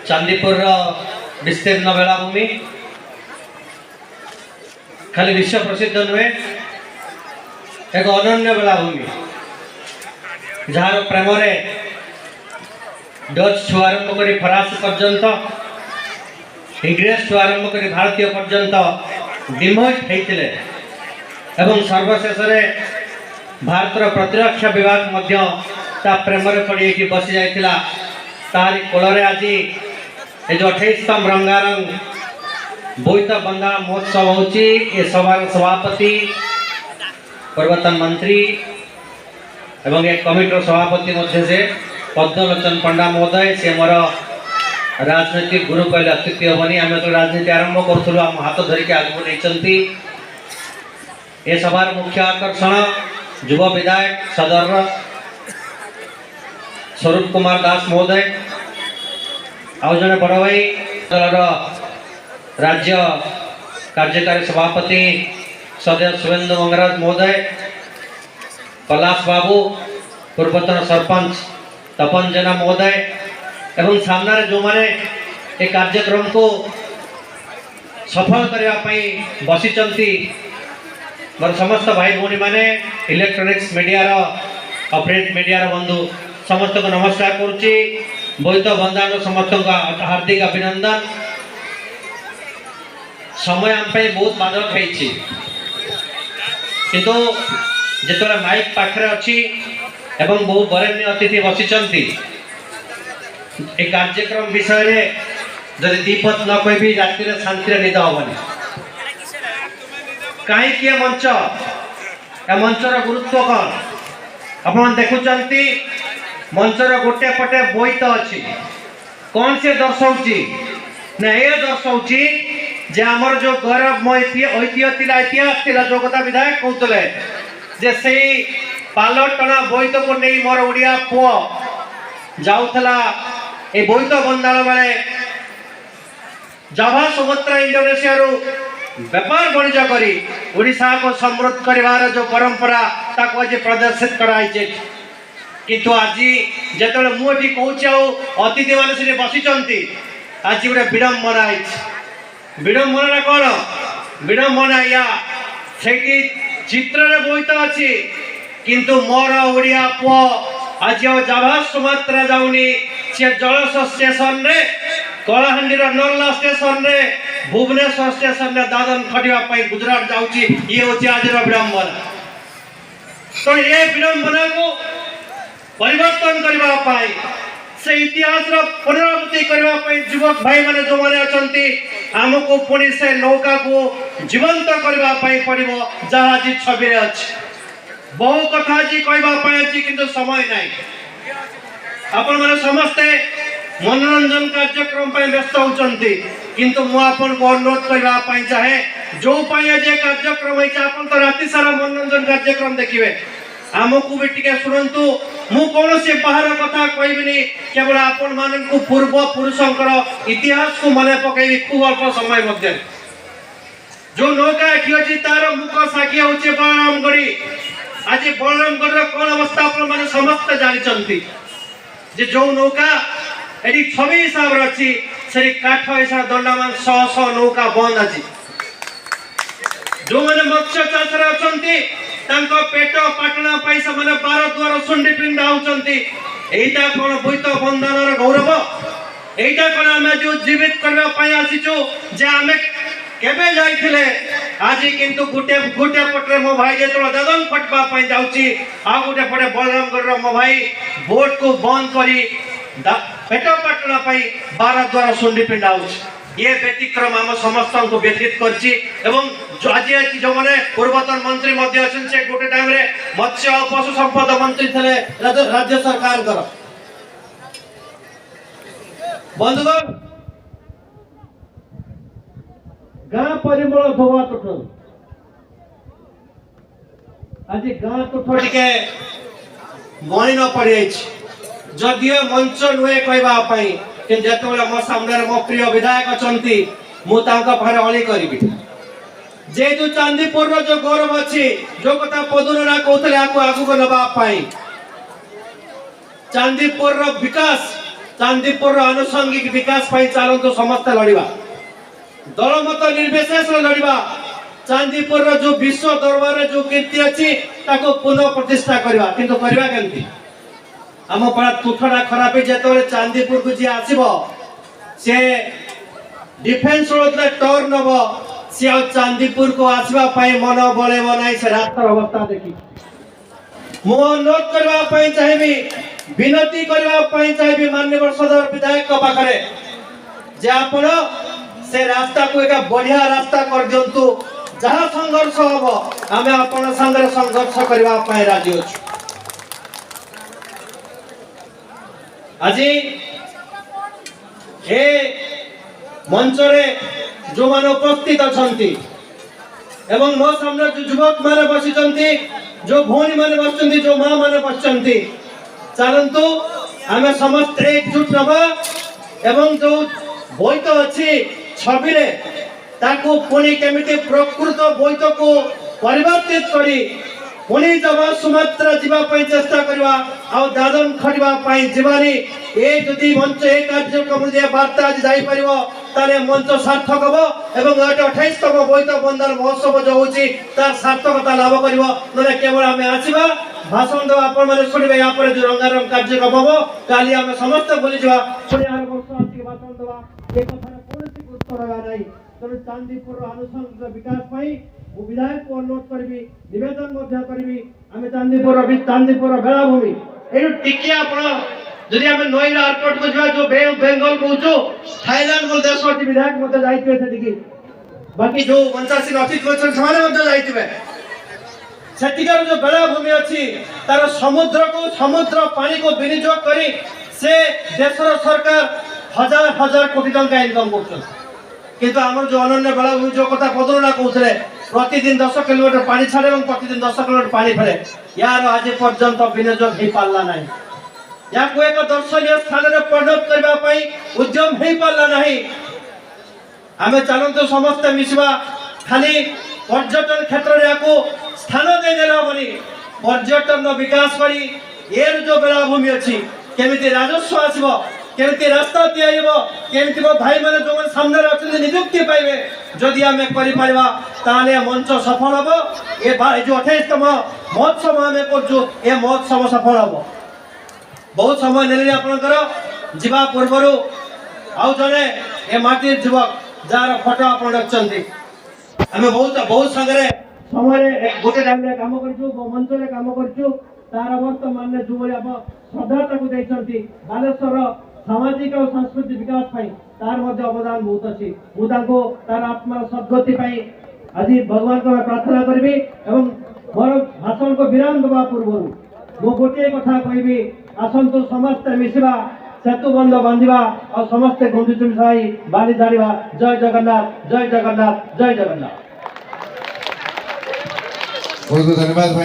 चांदीपुर विस्तीर्ण बेलाभूमि खाली विश्व प्रसिद्ध नुहे एक अनन्य बेलाभूमि जार प्रेम डच ठू आरंभ कर फरासी पर्यंत इंग्रेज ठू आरंभ कर भारतीय पर्यंत डिमोट होते एवं सर्वशेष भारतर प्रतिरक्षा विभाग मध्य ता प्रेम पड़ी बसी जाइथिला तारी कोलरे आज ये जो 28तम रंगारंग बोईत बंदा महोत्सव होची ए सभार सभापति पूर्वतन मंत्री एवं एक कमिटर सभापति मध्य से पद्मलोचन पंडा महोदय से मोर राजनीतिक गुरु कहले अत्युक्ति हेनी आम जो राजनीति आरंभ करूँ आम हाथ धरिक आगे नहीं ए सभार मुख्य आकर्षण युव विधायक सदर स्वरूप कुमार दास महोदय आउ जड़े बड़ भाई दलर राज्य कार्यकारी सभापति सदैव शुभेन्दु मंगराज महोदय कैलाश बाबू पूर्वतन सरपंच तपन जेना महोदय एवं सामने जो मैंने ये कार्यक्रम को सफल करने बसी मोर समस्त भाई भौणी मैंने इलेक्ट्रोनिक्स मीडिया प्रिंट मीडिया बंधु समस्त को नमस्कार करुच्ची बोईत बंदान समस्त को हार्दिक अभिनंदन। समय आम बहुत बाधक है किंतु जिते माइक पाखे अच्छी एवं बहु बरेण्य अतिथि बसी कार्यक्रम विषय जदि दीपत न कहि राति शांति निद हेनी कहीं मंच ए मंचर गुरुत्व कौन आप देखुंट मंचर गोटे पटे बोईत अच्छी कौन से दर्शाऊँ ना ये दर्शाऊँ जे आमर जो गौरवमय ऐतिह्य इतिहास जो कथा विधायक कहते जे से पाल टना बोईत को नहीं मोर ओडिया पुओ जाऊला ये बोईत बंदाण बेले जाभा सुमात्रा इंडोनेशिया व्यापार वाणिज्य करी ओडिशा को समृद्ध कर जो परंपरा ताको आज प्रदर्शित कराई किंतु आज जो मुझे कहूँ अतिथि मान से बसी आज गोटे विडंबना विडंबना कौन विडंबना या से चित्र बोईत अच्छी किंतु मोर ओडिया पुओ आज जाभा सुमात्रा जाऊनी सी जलस स्टेशन रे कलाहांडीर नर्ला स्टेशन रे भुवनेश्वर स्टेशन रे दादन खटिया गुजरात जाऊँगी ये हूँ आज विडंबना। तो ये विडंबना को परिवर्तन करने से इतिहास पुनरावृत्ति करने युवक भाई मैंने जो मैंने अच्छा आमको पुणी से नौका को जीवंत करने पड़ो जहाँ आज छवि अच्छी बहु कथा आज कहवाई किंतु समय नहीं आपण मैंने समस्ते मनोरंजन कार्यक्रम व्यस्त होती किंतु मुझे को अनुरोध करने चाहे जो आज कार्यक्रम आप तो राति सारा मनोरंजन कार्यक्रम देखिए आमको भी टिके शुणु मु कौन से बाहर कथा कहबी केवल आपण मान पूर्व पुरुषंकर इतिहास को मन पकईबी खूब अल्प समय मध्य जो नौका एटी अच्छी तार मुख साक्षी हूँ बलरामगढ़ी आज बलरामगढ़ कौन अवस्था आप समस्त जानते जो नौका ये छवि हिसाब से अच्छी से काठ हिसाब दंडामान 100 नौका बंद अच्छी जो मैंने मत्स्य चाष अच्छा पेट पाटना पैसा मैंने 12 द्वार सुंडी पिंडा होती यहीटा कौन बोईत बंधन गौरव यहीटा कौन आम जो जीवित करने आसीचु जे आम केबे जाइथिले आज किंतु गोटे गोटे पटे मो भाई जो दादन फटवा जाऊँगी आ गोटे पटे बलरामगढ़ मो भाई बोट को बंद करी पेट पाटना 12 द्वार सुंडी पिंडा हो ये व्यतिक्रम आम समस्त को व्यतीत कर आज जो मैंने पूर्वतन मंत्री अच्छे गोटे टाइम मत्स्य और पशु संपद मंत्री थे राज्य सरकार बंधुगण गाँ परिमल धोवा तुठ आज गाँ तुठ टे मणि न पड़ जदियो मंच नुहे कहवाई जो मो सामने मो प्रिय विधायक अच्छा मुझे अली करी जेहेतु चांदीपुर जो गौरव अच्छी जो कथा पदुना कहते आगू नापी चांदीपुर विकास चांदीपुर आनुषंगिक विकास चलतु समस्त लड़वा दलमत निर्विशेष लड़वा चांदीपुर जो विश्व दरबार जो कीर्ति अच्छी पुनः प्रतिष्ठा करवा किंतु करवा केमती आम पड़ा तुठटा खराब जो चांदीपुर को जी आसब से डिफेन्स टोर नब सी चांदीपुर को आसवाई मन बड़े ना से रास्तार अवस्था देखी मु अनुरोध करने चाहिए विनती करने चाहिए माननीय सदर विधायक पाखे जे आपण से रास्ता को एक बढ़िया रास्ता कर दिंतु जहाँ संघर्ष हम आम आपण संगे संघर्ष करने राजी अच्छु आज ए मंच रे जो माने उपस्थित अछंती एवं मो सामने जो युवक माने बसिचंती जो भौणी माने बसिचंती जो मां माने बसिचंती चलंतु आमे समस्त एकजुट नबा एवं जो बोईत अछि छवि रे ताको पुणी केमिति प्रकृत बोईत को परिवर्तित करी पुणी जब सुमात्रा जीवा पई चेष्टा करवा आ दादन खड़िबा पई जीवानी ए जदि मंच ए कार्यक्रम जे वार्ता आज जाई परिबो तारे मंच सार्थक हबो एवं 28तम बोईत बंदर महोत्सव जो होची तार सार्थकता लाभ करिवो नले केवल हमें आसीबा भाषण दो आपण माने सुनिबे या पर जो रंगारंग कार्यक्रम हबो काली हमें समस्त बोली जवा पुणी आर वर्ष आसी भाषण दवा ए कथा कोनसी गुरुत्व रहा नहीं तो चांदीपुर आनुषंगिक विकास पई विधायक को अनुरोध करी निवेदन करी आम चांदीपुर बेलाभूमि ये टिके जदि आम नई एयरपोर्ट को जो बेंगल कहूँ थाईलैंड को देश विधायक जाइए बाकी जो 85 अतिथि जाइए सेटिकार जो बेलाभूमि अच्छी तार समुद्र पानी को विनियोग करी से देशर सरकार हजार हजार कोटी टंका इनकम कर किंतु आम जो अनन्य बेलाभूमि जो कथा पदना कहते प्रतिदिन 10 किलोमीटर पानी छाड़े और प्रतिदिन 10 किलोमीटर पानी फेरे यार आज पर्यंत विनियोग हो पारा ना या को एक दर्शनीय स्थान में परिणत करने उद्यम हो पारा ना आम चलतु समस्त मिसवा खाली पर्यटन क्षेत्र में स्थान देदेला बनी पर्यटन विकास करी ये जो बेलाभूमि अच्छी केमिति राजस्व आसब केमती रास्ता केमती मो भाई मैंने जो सामने अच्छे नियुक्ति पाइबे जदि आम कर मंच सफल हम ये जो 28तम महोत्सव आम कर महोत्सव सफल हम बहुत समय ने आपंकर जीवा पूर्वर आउ जड़े ए माटी युवक जार फोटो आप रखते आम बहुत सागर समय गोटे टाइम कम कर मंच कम कर तार वर्तमान जो श्रद्धा देखते बालेश्वर सामाजिक और सांस्कृतिक विकास तार अवदान बहुत अच्छी तार आत्मार सद्गति आज भगवान को प्रार्थना करी मोर भाषण को विराम देवा पूर्व मु गोटे कथा कहि आसतु समस्त मिसवा सेतु बंध बांधा और समस्ते गुंडुच मिसाई बाली झाड़ा जय जगन्नाथ जय जगन्नाथ जय जगन्नाथ। बहुत धन्यवाद।